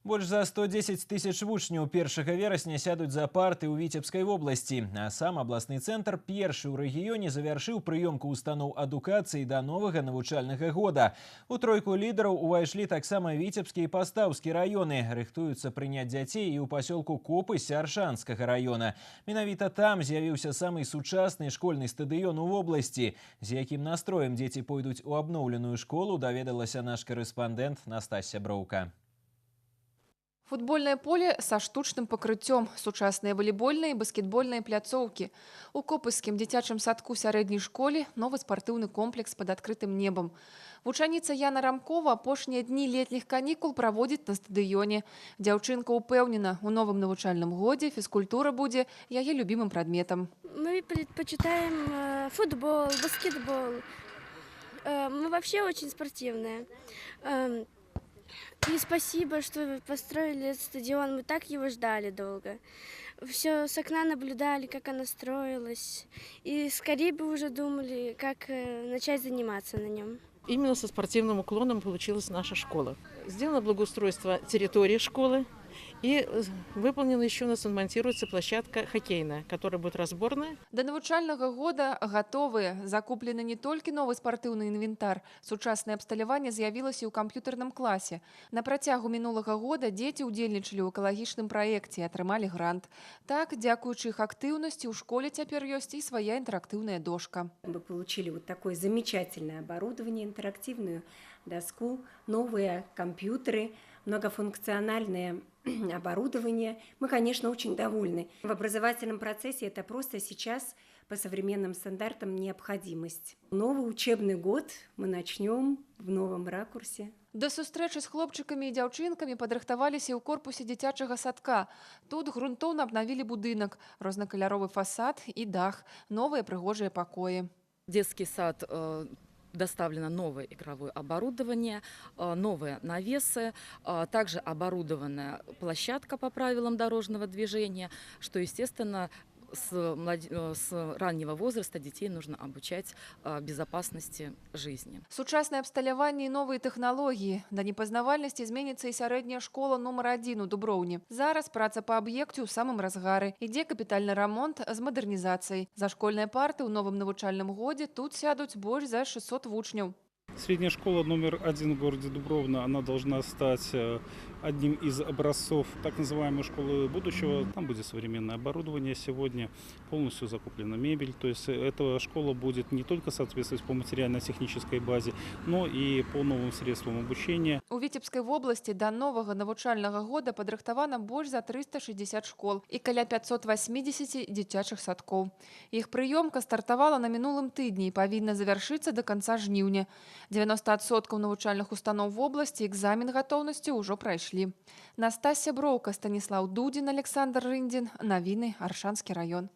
Больш за 110 тысяч вучняў 1 верасня сядуць за парты ў Віцебскай вобласці. А сам абласны цэнтр першы ў рэгіёне завяршыў прыёмку устаноў адукацыі да новага навучальнага года. У тройку лідараў увайшлі таксама Віцебскі і Пастаўскі раёны. Рыхтуюцца прыняць дзяцей і ў пасёлку Копы Аршанскага раёна. Менавіта там з'явіўся самы сучасны школьны стадыён у вобласці. З якім настроем дзеці пойдуць у абноўленую школу, даведалася наш карэспандэнт Настасья Броўка. Футбольное поле со штучным покрытцем, сучасныя волейбольныя і баскетбольныя пляцоўкі. У Копыскім дзіцячым садку сярэдняй школе новы спартыўны комплекс под адкрытым небам. Вучаніца Яна Рамкова апошнія дні летніх канікул праводзіць на стадыёне. Дзяўчынка упэўнена, у новым навучальным годзе фізкультура будзе яе любімым прадметам. Мы предпочитаем футбол, баскетбол. Мы вообще очень спортивные. И спасибо, что построили этот стадион. Мы так его ждали долго. Все с окна наблюдали, как она строилась. И скорее бы уже думали, как начать заниматься на нем. Именно со спортивным уклоном получилась наша школа. Сделано благоустройство территории школы. И выполнена еще у нас монтируется площадка хоккейная, которая будет разборная. До навучальнага года готовы. Закуплены не толькі новы спартыўны інвентар. Сучаснае абсталяванне з'явілася і ў камп'ютэрным класе. На працягу мінулага года дзеці ўдзельнічалі ў экалагічным праекце і атрымалі грант. Так, дзякуючы іх актыўнасці, у школе цяпер ёсць і свая інтэрактыўная дошка. Мы получили вот такое замечательное оборудование, интерактивную доску, новые компьютеры, многофункциональное оборудование. Мы, конечно, очень довольны. В образовательном процессе это просто сейчас по современным стандартам необходимость. Новый учебный год мы начнем в новом ракурсе. Да сустрэчы з хлопчыкамі і дзяўчынкамі падрыхтаваліся ў корпусе дзіцячага садка. Тут грунтоўна абнавілі будынак, рознакаляровы фасад і дах, новыя прыгожыя пакоі. Детский сад доставлено новое игровое оборудование, новые навесы, также оборудованная площадка по правилам дорожного движения, что, естественно, с раннего возраста детей нужно обучать безопасности жизни. Сучаснае абсталяванне і новыя тэхналогіі. Да непазнавальнасці зменіцца і сярэдняя школа нумар 1 у Дуброўні. Зараз праца па аб'екце ў самым разгары. Ідзе капітальны рамонт з мадэрнізацыяй. За школьныя парты ў новым навучальным годзе тут сядуць больш за 600 вучняў. Средняя школа номер 1 в городе Дубровна, она должна стать одним из образцов так называемой школы будущего. Там будет современное оборудование сегодня, полностью закуплена мебель. То есть эта школа будет не только соответствовать по материально-технической базе, но и по новым средствам обучения. У Віцебскай вобласці да новага навучальнага года падрыхтавана больш за 360 школ і каля 580 дзіцячых садкоў. Іх прыёмка стартавала на мінулым тыдні і павінна завяршыцца да канца жніўня. 90% навучальных устаноў вобласці экзамен гатоўнасці ўжо прайшлі. Настасья Броўка, Станіслаў Дудзін, Александр Рындзін. Навіны, Аршанскі раён.